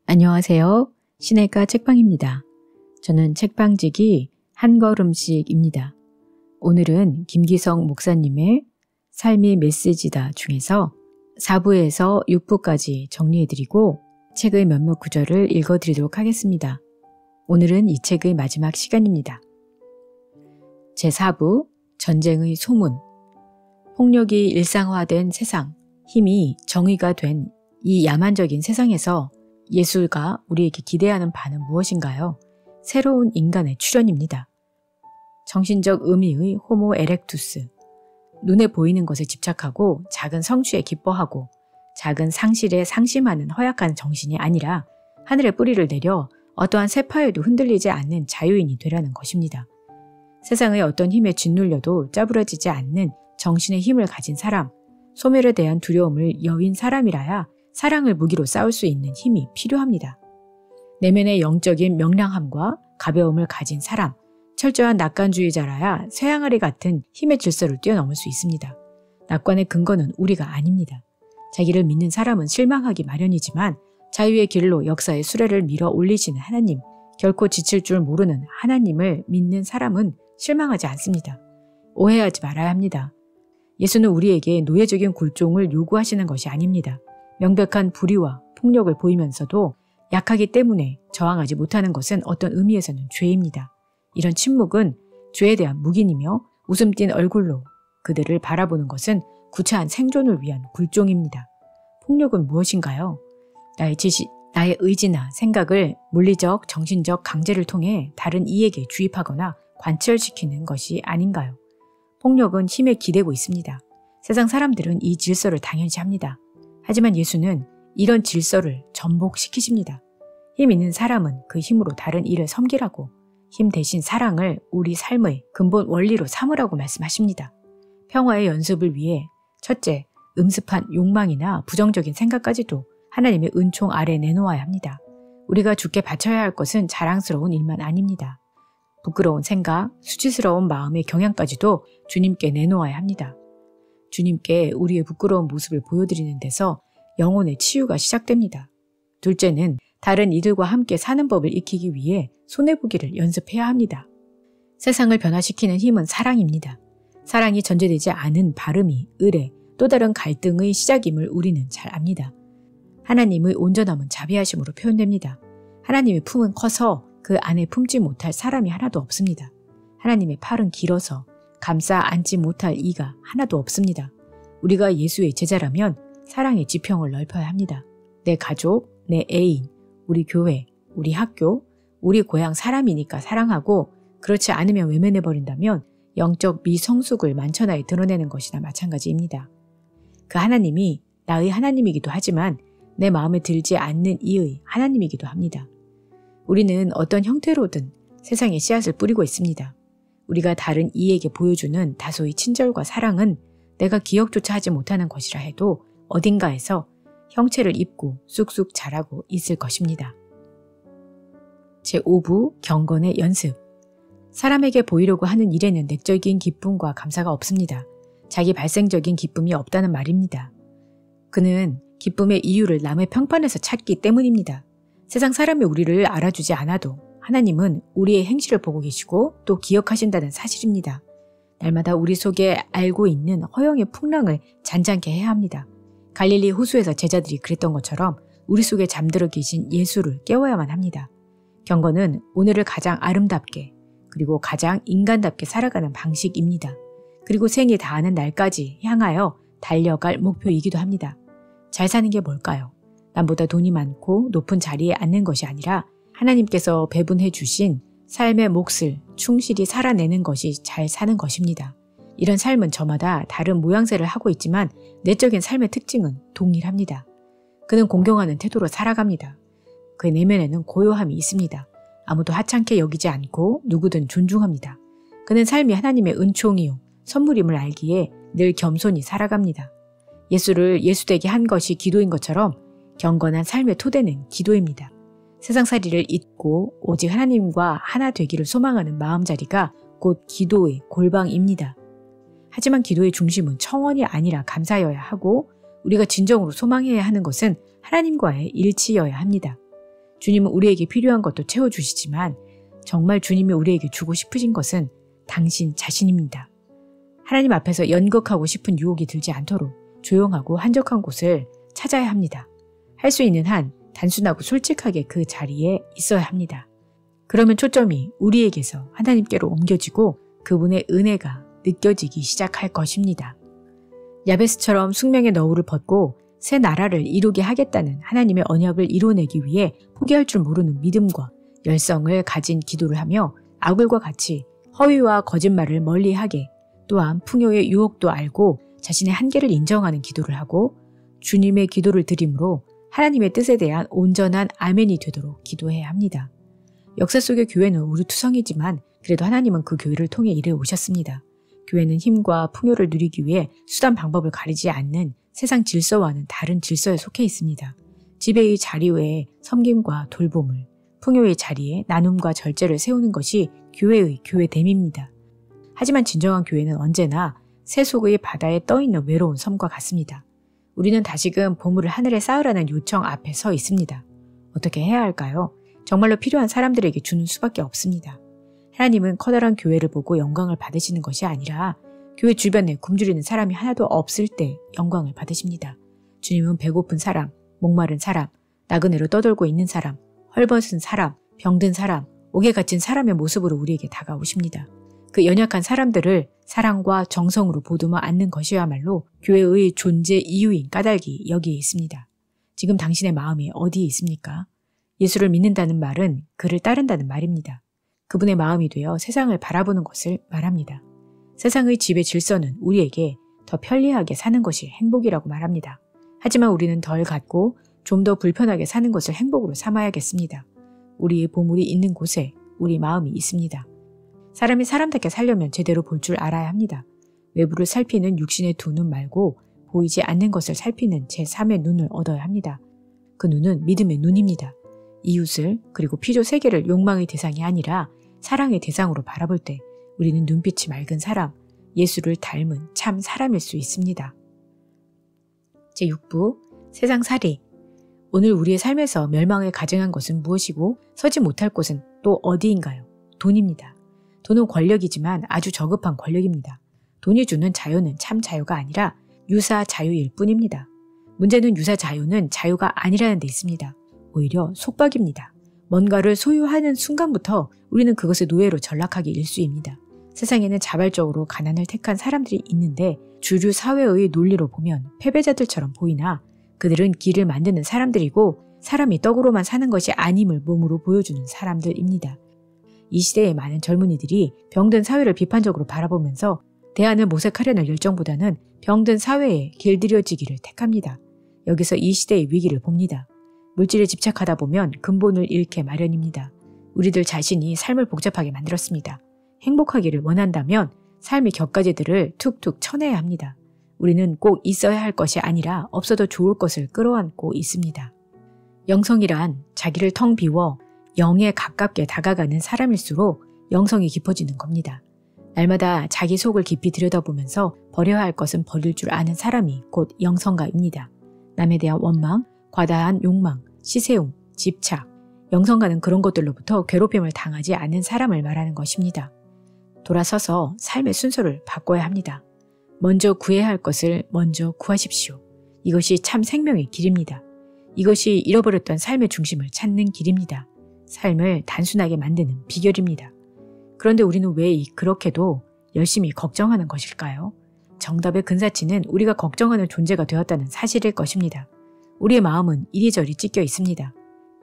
안녕하세요. 시내가 책방입니다. 저는 책방지기 한 걸음씩입니다. 오늘은 김기성 목사님의 삶의 메시지다 중에서 4부에서 6부까지 정리해드리고 책의 몇몇 구절을 읽어드리도록 하겠습니다. 오늘은 이 책의 마지막 시간입니다. 제4부 전쟁의 소문. 폭력이 일상화된 세상, 힘이 정의가 된 이 야만적인 세상에서 예술가 우리에게 기대하는 바는 무엇인가요? 새로운 인간의 출현입니다. 정신적 의미의 호모 에렉투스. 눈에 보이는 것에 집착하고 작은 성취에 기뻐하고 작은 상실에 상심하는 허약한 정신이 아니라 하늘의 뿌리를 내려 어떠한 세파에도 흔들리지 않는 자유인이 되라는 것입니다. 세상의 어떤 힘에 짓눌려도 짜부러지지 않는 정신의 힘을 가진 사람, 소멸에 대한 두려움을 여윈 사람이라야 사랑을 무기로 싸울 수 있는 힘이 필요합니다. 내면의 영적인 명랑함과 가벼움을 가진 사람, 철저한 낙관주의자라야 쇠항아리 같은 힘의 질서를 뛰어넘을 수 있습니다. 낙관의 근거는 우리가 아닙니다. 자기를 믿는 사람은 실망하기 마련이지만 자유의 길로 역사의 수레를 밀어 올리시는 하나님, 결코 지칠 줄 모르는 하나님을 믿는 사람은 실망하지 않습니다. 오해하지 말아야 합니다. 예수는 우리에게 노예적인 굴종을 요구하시는 것이 아닙니다. 명백한 불의와 폭력을 보이면서도 약하기 때문에 저항하지 못하는 것은 어떤 의미에서는 죄입니다. 이런 침묵은 죄에 대한 묵인이며 웃음 띤 얼굴로 그들을 바라보는 것은 구차한 생존을 위한 굴종입니다. 폭력은 무엇인가요? 나의 의지나 생각을 물리적, 정신적 강제를 통해 다른 이에게 주입하거나 관철시키는 것이 아닌가요? 폭력은 힘에 기대고 있습니다. 세상 사람들은 이 질서를 당연시합니다. 하지만 예수는 이런 질서를 전복시키십니다. 힘 있는 사람은 그 힘으로 다른 이를 섬기라고, 힘 대신 사랑을 우리 삶의 근본 원리로 삼으라고 말씀하십니다. 평화의 연습을 위해 첫째, 음습한 욕망이나 부정적인 생각까지도 하나님의 은총 아래 내놓아야 합니다. 우리가 주께 바쳐야 할 것은 자랑스러운 일만 아닙니다. 부끄러운 생각, 수치스러운 마음의 경향까지도 주님께 내놓아야 합니다. 주님께 우리의 부끄러운 모습을 보여드리는 데서 영혼의 치유가 시작됩니다. 둘째는 다른 이들과 함께 사는 법을 익히기 위해 손해보기를 연습해야 합니다. 세상을 변화시키는 힘은 사랑입니다. 사랑이 전제되지 않은 발음이 의뢰, 또 다른 갈등의 시작임을 우리는 잘 압니다. 하나님의 온전함은 자비하심으로 표현됩니다. 하나님의 품은 커서 그 안에 품지 못할 사람이 하나도 없습니다. 하나님의 팔은 길어서 감싸 안지 못할 이가 하나도 없습니다. 우리가 예수의 제자라면 사랑의 지평을 넓혀야 합니다. 내 가족, 내 애인, 우리 교회, 우리 학교, 우리 고향 사람이니까 사랑하고 그렇지 않으면 외면해버린다면 영적 미성숙을 만천하에 드러내는 것이나 마찬가지입니다. 그 하나님이 나의 하나님이기도 하지만 내 마음에 들지 않는 이의 하나님이기도 합니다. 우리는 어떤 형태로든 세상에 씨앗을 뿌리고 있습니다. 우리가 다른 이에게 보여주는 다소의 친절과 사랑은 내가 기억조차 하지 못하는 것이라 해도 어딘가에서 형체를 입고 쑥쑥 자라고 있을 것입니다. 제5부 경건의 연습. 사람에게 보이려고 하는 일에는 내적인 기쁨과 감사가 없습니다. 자기 발생적인 기쁨이 없다는 말입니다. 그는 기쁨의 이유를 남의 평판에서 찾기 때문입니다. 세상 사람이 우리를 알아주지 않아도 하나님은 우리의 행실을 보고 계시고 또 기억하신다는 사실입니다. 날마다 우리 속에 알고 있는 허영의 풍랑을 잔잔케 해야 합니다. 갈릴리 호수에서 제자들이 그랬던 것처럼 우리 속에 잠들어 계신 예수를 깨워야만 합니다. 경건은 오늘을 가장 아름답게 그리고 가장 인간답게 살아가는 방식입니다. 그리고 생이 다하는 날까지 향하여 달려갈 목표이기도 합니다. 잘 사는 게 뭘까요? 남보다 돈이 많고 높은 자리에 앉는 것이 아니라 하나님께서 배분해 주신 삶의 몫을 충실히 살아내는 것이 잘 사는 것입니다. 이런 삶은 저마다 다른 모양새를 하고 있지만 내적인 삶의 특징은 동일합니다. 그는 공경하는 태도로 살아갑니다. 그의 내면에는 고요함이 있습니다. 아무도 하찮게 여기지 않고 누구든 존중합니다. 그는 삶이 하나님의 은총이요 선물임을 알기에 늘 겸손히 살아갑니다. 예수를 예수되게 한 것이 기도인 것처럼 경건한 삶의 토대는 기도입니다. 세상살이를 잊고 오직 하나님과 하나 되기를 소망하는 마음자리가 곧 기도의 골방입니다. 하지만 기도의 중심은 청원이 아니라 감사여야 하고 우리가 진정으로 소망해야 하는 것은 하나님과의 일치여야 합니다. 주님은 우리에게 필요한 것도 채워주시지만 정말 주님이 우리에게 주고 싶으신 것은 당신 자신입니다. 하나님 앞에서 연극하고 싶은 유혹이 들지 않도록 조용하고 한적한 곳을 찾아야 합니다. 할 수 있는 한 단순하고 솔직하게 그 자리에 있어야 합니다. 그러면 초점이 우리에게서 하나님께로 옮겨지고 그분의 은혜가 느껴지기 시작할 것입니다. 야베스처럼 숙명의 너울을 벗고 새 나라를 이루게 하겠다는 하나님의 언약을 이뤄내기 위해 포기할 줄 모르는 믿음과 열성을 가진 기도를 하며 아굴과 같이 허위와 거짓말을 멀리하게, 또한 풍요의 유혹도 알고 자신의 한계를 인정하는 기도를 하고 주님의 기도를 드림으로 하나님의 뜻에 대한 온전한 아멘이 되도록 기도해야 합니다. 역사 속의 교회는 우루투성이지만 그래도 하나님은 그 교회를 통해 일해 오셨습니다. 교회는 힘과 풍요를 누리기 위해 수단 방법을 가리지 않는 세상 질서와는 다른 질서에 속해 있습니다. 지배의 자리 외에 섬김과 돌봄을, 풍요의 자리에 나눔과 절제를 세우는 것이 교회의 교회됨입니다. 하지만 진정한 교회는 언제나 세속의 바다에 떠있는 외로운 섬과 같습니다. 우리는 다시금 보물을 하늘에 쌓으라는 요청 앞에 서 있습니다. 어떻게 해야 할까요? 정말로 필요한 사람들에게 주는 수밖에 없습니다. 하나님은 커다란 교회를 보고 영광을 받으시는 것이 아니라 교회 주변에 굶주리는 사람이 하나도 없을 때 영광을 받으십니다. 주님은 배고픈 사람, 목마른 사람, 나그네로 떠돌고 있는 사람, 헐벗은 사람, 병든 사람, 옥에 갇힌 사람의 모습으로 우리에게 다가오십니다. 그 연약한 사람들을 사랑과 정성으로 보듬어 안는 것이야말로 교회의 존재 이유인 까닭이 여기에 있습니다. 지금 당신의 마음이 어디에 있습니까? 예수를 믿는다는 말은 그를 따른다는 말입니다. 그분의 마음이 되어 세상을 바라보는 것을 말합니다. 세상의 지배 질서는 우리에게 더 편리하게 사는 것이 행복이라고 말합니다. 하지만 우리는 덜 갖고 좀 더 불편하게 사는 것을 행복으로 삼아야겠습니다. 우리의 보물이 있는 곳에 우리 마음이 있습니다. 사람이 사람답게 살려면 제대로 볼 줄 알아야 합니다. 외부를 살피는 육신의 두 눈 말고 보이지 않는 것을 살피는 제3의 눈을 얻어야 합니다. 그 눈은 믿음의 눈입니다. 이웃을 그리고 피조 세계를 욕망의 대상이 아니라 사랑의 대상으로 바라볼 때 우리는 눈빛이 맑은 사람, 예수를 닮은 참 사람일 수 있습니다. 제6부 세상살이. 오늘 우리의 삶에서 멸망을 가증한 것은 무엇이고 서지 못할 곳은 또 어디인가요? 돈입니다. 돈은 권력이지만 아주 저급한 권력입니다. 돈이 주는 자유는 참 자유가 아니라 유사 자유일 뿐입니다. 문제는 유사 자유는 자유가 아니라는 데 있습니다. 오히려 속박입니다. 뭔가를 소유하는 순간부터 우리는 그것의 노예로 전락하기 일쑤입니다. 세상에는 자발적으로 가난을 택한 사람들이 있는데 주류 사회의 논리로 보면 패배자들처럼 보이나 그들은 길을 만드는 사람들이고 사람이 떡으로만 사는 것이 아님을 몸으로 보여주는 사람들입니다. 이 시대의 많은 젊은이들이 병든 사회를 비판적으로 바라보면서 대안을 모색하려는 열정보다는 병든 사회에 길들여지기를 택합니다. 여기서 이 시대의 위기를 봅니다. 물질에 집착하다 보면 근본을 잃게 마련입니다. 우리들 자신이 삶을 복잡하게 만들었습니다. 행복하기를 원한다면 삶의 격가지들을 툭툭 쳐내야 합니다. 우리는 꼭 있어야 할 것이 아니라 없어도 좋을 것을 끌어안고 있습니다. 영성이란 자기를 텅 비워 영에 가깝게 다가가는 사람일수록 영성이 깊어지는 겁니다. 날마다 자기 속을 깊이 들여다보면서 버려야 할 것은 버릴 줄 아는 사람이 곧 영성가입니다. 남에 대한 원망, 과다한 욕망, 시세움, 집착, 영성가는 그런 것들로부터 괴롭힘을 당하지 않는 사람을 말하는 것입니다. 돌아서서 삶의 순서를 바꿔야 합니다. 먼저 구해야 할 것을 먼저 구하십시오. 이것이 참 생명의 길입니다. 이것이 잃어버렸던 삶의 중심을 찾는 길입니다. 삶을 단순하게 만드는 비결입니다. 그런데 우리는 왜 그렇게도 열심히 걱정하는 것일까요? 정답의 근사치는 우리가 걱정하는 존재가 되었다는 사실일 것입니다. 우리의 마음은 이리저리 찢겨 있습니다.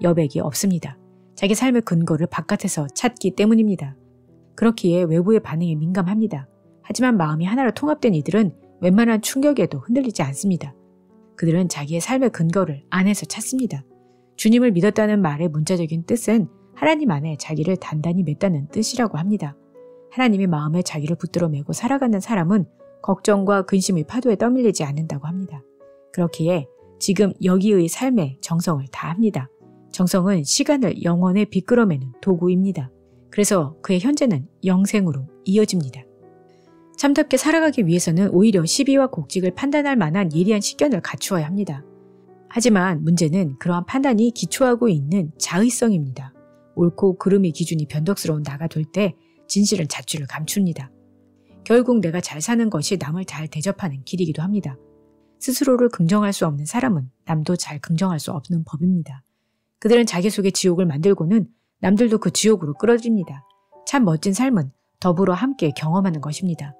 여백이 없습니다. 자기 삶의 근거를 바깥에서 찾기 때문입니다. 그렇기에 외부의 반응에 민감합니다. 하지만 마음이 하나로 통합된 이들은 웬만한 충격에도 흔들리지 않습니다. 그들은 자기의 삶의 근거를 안에서 찾습니다. 주님을 믿었다는 말의 문자적인 뜻은 하나님 안에 자기를 단단히 맸다는 뜻이라고 합니다. 하나님의 마음에 자기를 붙들어 매고 살아가는 사람은 걱정과 근심의 파도에 떠밀리지 않는다고 합니다. 그렇기에 지금 여기의 삶에 정성을 다합니다. 정성은 시간을 영원에 비끌어매는 도구입니다. 그래서 그의 현재는 영생으로 이어집니다. 참답게 살아가기 위해서는 오히려 시비와 곡직을 판단할 만한 예리한 식견을 갖추어야 합니다. 하지만 문제는 그러한 판단이 기초하고 있는 자의성입니다. 옳고 그름의 기준이 변덕스러운 나가 될 때 진실은 자취를 감춥니다. 결국 내가 잘 사는 것이 남을 잘 대접하는 길이기도 합니다. 스스로를 긍정할 수 없는 사람은 남도 잘 긍정할 수 없는 법입니다. 그들은 자기 속에 지옥을 만들고는 남들도 그 지옥으로 끌어들입니다. 참 멋진 삶은 더불어 함께 경험하는 것입니다.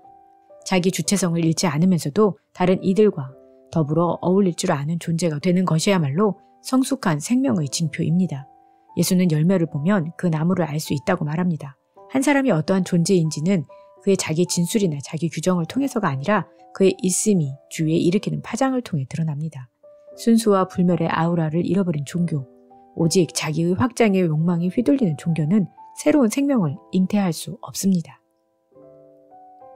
자기 주체성을 잃지 않으면서도 다른 이들과 더불어 어울릴 줄 아는 존재가 되는 것이야말로 성숙한 생명의 징표입니다. 예수는 열매를 보면 그 나무를 알 수 있다고 말합니다. 한 사람이 어떠한 존재인지는 그의 자기 진술이나 자기 규정을 통해서가 아니라 그의 있음이 주위에 일으키는 파장을 통해 드러납니다. 순수와 불멸의 아우라를 잃어버린 종교, 오직 자기의 확장의 욕망에 휘둘리는 종교는 새로운 생명을 잉태할 수 없습니다.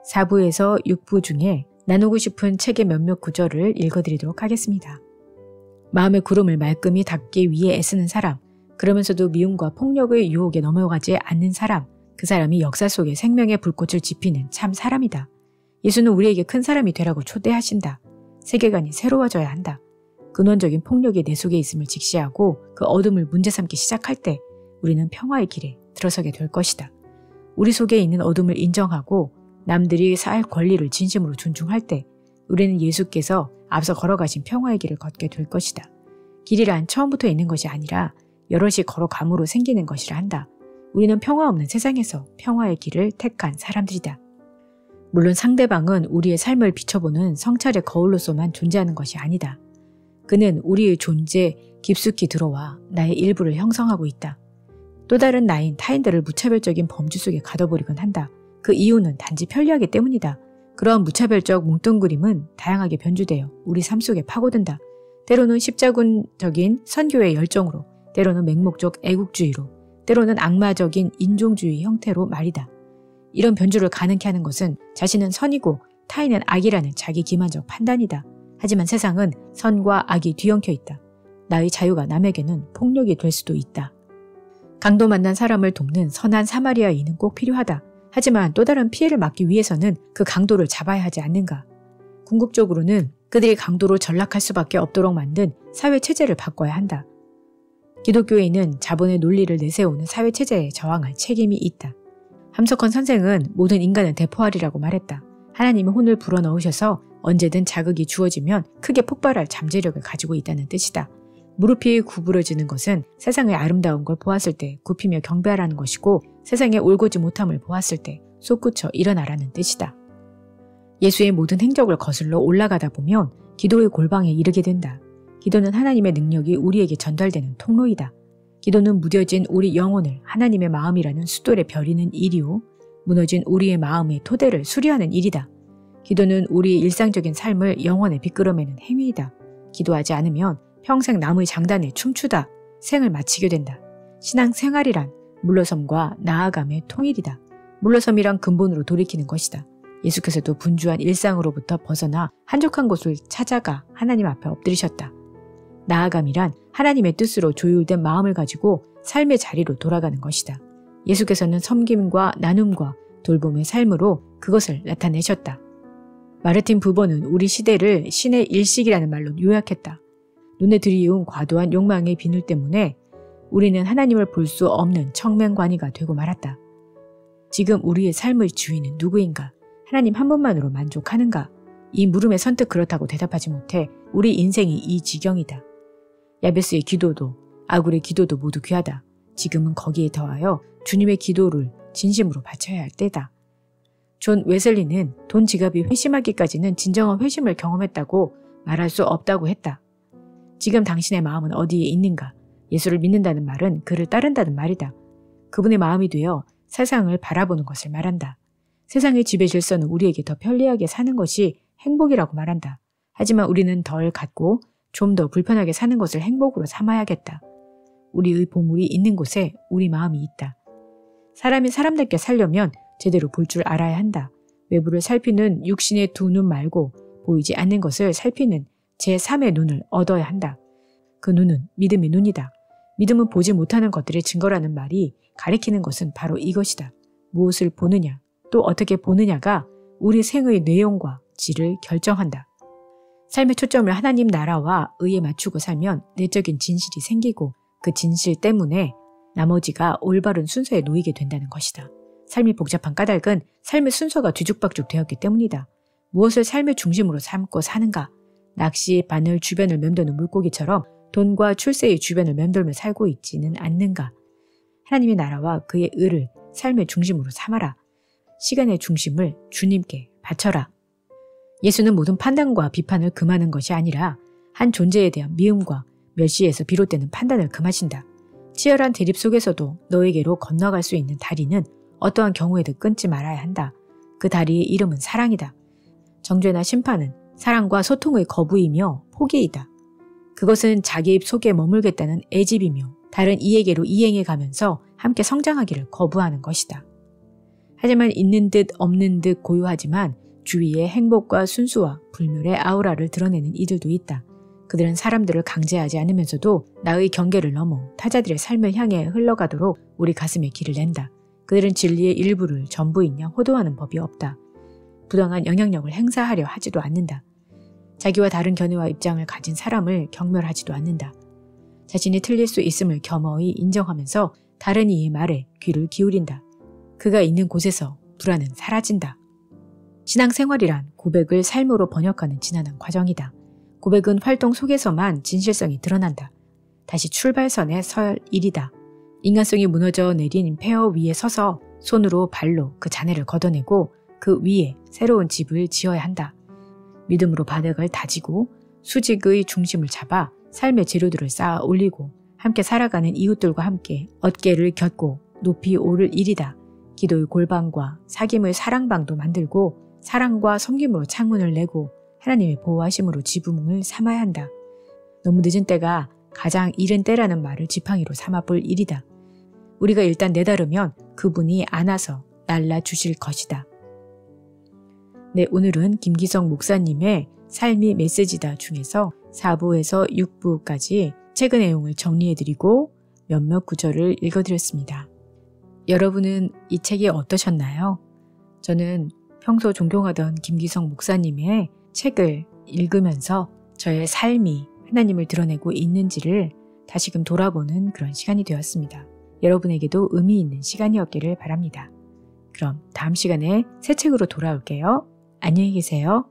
4부에서 6부 중에 나누고 싶은 책의 몇몇 구절을 읽어드리도록 하겠습니다. 마음의 구름을 말끔히 닫기 위해 애쓰는 사람, 그러면서도 미움과 폭력의 유혹에 넘어가지 않는 사람, 그 사람이 역사 속에 생명의 불꽃을 지피는 참 사람이다. 예수는 우리에게 큰 사람이 되라고 초대하신다. 세계관이 새로워져야 한다. 근원적인 폭력이 내 속에 있음을 직시하고 그 어둠을 문제 삼기 시작할 때 우리는 평화의 길에 들어서게 될 것이다. 우리 속에 있는 어둠을 인정하고 남들이 살 권리를 진심으로 존중할 때 우리는 예수께서 앞서 걸어가신 평화의 길을 걷게 될 것이다. 길이란 처음부터 있는 것이 아니라 여럿이 걸어감으로 생기는 것이라 한다. 우리는 평화 없는 세상에서 평화의 길을 택한 사람들이다. 물론 상대방은 우리의 삶을 비춰보는 성찰의 거울로서만 존재하는 것이 아니다. 그는 우리의 존재에 깊숙이 들어와 나의 일부를 형성하고 있다. 또 다른 나인 타인들을 무차별적인 범주 속에 가둬버리곤 한다. 그 이유는 단지 편리하기 때문이다. 그러한 무차별적 뭉뚱그림은 다양하게 변주되어 우리 삶 속에 파고든다. 때로는 십자군적인 선교의 열정으로, 때로는 맹목적 애국주의로, 때로는 악마적인 인종주의 형태로 말이다. 이런 변주를 가능케 하는 것은 자신은 선이고 타인은 악이라는 자기 기만적 판단이다. 하지만 세상은 선과 악이 뒤엉켜 있다. 나의 자유가 남에게는 폭력이 될 수도 있다. 강도 만난 사람을 돕는 선한 사마리아인은 꼭 필요하다. 하지만 또 다른 피해를 막기 위해서는 그 강도를 잡아야 하지 않는가. 궁극적으로는 그들이 강도로 전락할 수밖에 없도록 만든 사회체제를 바꿔야 한다. 기독교인은 자본의 논리를 내세우는 사회체제에 저항할 책임이 있다. 함석헌 선생은 모든 인간은 대포알이라고 말했다. 하나님은 혼을 불어넣으셔서 언제든 자극이 주어지면 크게 폭발할 잠재력을 가지고 있다는 뜻이다. 무릎이 구부러지는 것은 세상의 아름다운 걸 보았을 때 굽히며 경배하라는 것이고 세상의 올고지 못함을 보았을 때 솟구쳐 일어나라는 뜻이다. 예수의 모든 행적을 거슬러 올라가다 보면 기도의 골방에 이르게 된다. 기도는 하나님의 능력이 우리에게 전달되는 통로이다. 기도는 무뎌진 우리 영혼을 하나님의 마음이라는 숫돌에 벼리는 일이요. 무너진 우리의 마음의 토대를 수리하는 일이다. 기도는 우리의 일상적인 삶을 영혼에 비끄러매는 행위이다. 기도하지 않으면 평생 남의 장단에 춤추다 생을 마치게 된다. 신앙생활이란 물러섬과 나아감의 통일이다. 물러섬이란 근본으로 돌이키는 것이다. 예수께서도 분주한 일상으로부터 벗어나 한적한 곳을 찾아가 하나님 앞에 엎드리셨다. 나아감이란 하나님의 뜻으로 조율된 마음을 가지고 삶의 자리로 돌아가는 것이다. 예수께서는 섬김과 나눔과 돌봄의 삶으로 그것을 나타내셨다. 마르틴 부버는 우리 시대를 신의 일식이라는 말로 요약했다. 눈에 들이운 과도한 욕망의 비늘 때문에 우리는 하나님을 볼 수 없는 청맹관이가 되고 말았다. 지금 우리의 삶의 주인은 누구인가? 하나님 한 분만으로 만족하는가? 이 물음에 선뜻 그렇다고 대답하지 못해 우리 인생이 이 지경이다. 야베스의 기도도 아굴의 기도도 모두 귀하다. 지금은 거기에 더하여 주님의 기도를 진심으로 바쳐야 할 때다. 존 웨슬리는 돈 지갑이 회심하기까지는 진정한 회심을 경험했다고 말할 수 없다고 했다. 지금 당신의 마음은 어디에 있는가? 예수를 믿는다는 말은 그를 따른다는 말이다. 그분의 마음이 되어 세상을 바라보는 것을 말한다. 세상의 지배 질서는 우리에게 더 편리하게 사는 것이 행복이라고 말한다. 하지만 우리는 덜 갖고 좀 더 불편하게 사는 것을 행복으로 삼아야겠다. 우리의 보물이 있는 곳에 우리 마음이 있다. 사람이 사람답게 살려면 제대로 볼 줄 알아야 한다. 외부를 살피는 육신의 두 눈 말고 보이지 않는 것을 살피는 제3의 눈을 얻어야 한다. 그 눈은 믿음의 눈이다. 믿음은 보지 못하는 것들의 증거라는 말이 가리키는 것은 바로 이것이다. 무엇을 보느냐, 또 어떻게 보느냐가 우리 생의 내용과 질을 결정한다. 삶의 초점을 하나님 나라와 의에 맞추고 살면 내적인 진실이 생기고 그 진실 때문에 나머지가 올바른 순서에 놓이게 된다는 것이다. 삶이 복잡한 까닭은 삶의 순서가 뒤죽박죽 되었기 때문이다. 무엇을 삶의 중심으로 삼고 사는가? 낚시, 바늘 주변을 맴도는 물고기처럼 돈과 출세의 주변을 맴돌며 살고 있지는 않는가? 하나님의 나라와 그의 의를 삶의 중심으로 삼아라. 시간의 중심을 주님께 바쳐라. 예수는 모든 판단과 비판을 금하는 것이 아니라 한 존재에 대한 미움과 멸시에서 비롯되는 판단을 금하신다. 치열한 대립 속에서도 너에게로 건너갈 수 있는 다리는 어떠한 경우에도 끊지 말아야 한다. 그 다리의 이름은 사랑이다. 정죄나 심판은 사랑과 소통의 거부이며 포기이다. 그것은 자기 입 속에 머물겠다는 애집이며 다른 이에게로 이행해 가면서 함께 성장하기를 거부하는 것이다. 하지만 있는 듯 없는 듯 고요하지만 주위에 행복과 순수와 불멸의 아우라를 드러내는 이들도 있다. 그들은 사람들을 강제하지 않으면서도 나의 경계를 넘어 타자들의 삶을 향해 흘러가도록 우리 가슴에 길을 낸다. 그들은 진리의 일부를 전부인 양 호도하는 법이 없다. 부당한 영향력을 행사하려 하지도 않는다. 자기와 다른 견해와 입장을 가진 사람을 경멸하지도 않는다. 자신이 틀릴 수 있음을 겸허히 인정하면서 다른 이의 말에 귀를 기울인다. 그가 있는 곳에서 불안은 사라진다. 신앙생활이란 고백을 삶으로 번역하는 지난한 과정이다. 고백은 활동 속에서만 진실성이 드러난다. 다시 출발선에 설 일이다. 인간성이 무너져 내린 폐허 위에 서서 손으로 발로 그 잔해를 걷어내고 그 위에 새로운 집을 지어야 한다. 믿음으로 바닥을 다지고 수직의 중심을 잡아 삶의 재료들을 쌓아 올리고 함께 살아가는 이웃들과 함께 어깨를 곁고 높이 오를 일이다. 기도의 골방과 사귐의 사랑방도 만들고 사랑과 섬김으로 창문을 내고 하나님의 보호하심으로 지붕을 삼아야 한다. 너무 늦은 때가 가장 이른 때라는 말을 지팡이로 삼아볼 일이다. 우리가 일단 내다르면 그분이 안아서 날라주실 것이다. 네, 오늘은 김기성 목사님의 삶이 메시지다 중에서 4부에서 6부까지 책의 내용을 정리해드리고 몇몇 구절을 읽어드렸습니다. 여러분은 이 책이 어떠셨나요? 저는 평소 존경하던 김기성 목사님의 책을 읽으면서 저의 삶이 하나님을 드러내고 있는지를 다시금 돌아보는 그런 시간이 되었습니다. 여러분에게도 의미 있는 시간이었기를 바랍니다. 그럼 다음 시간에 새 책으로 돌아올게요. 안녕히 계세요.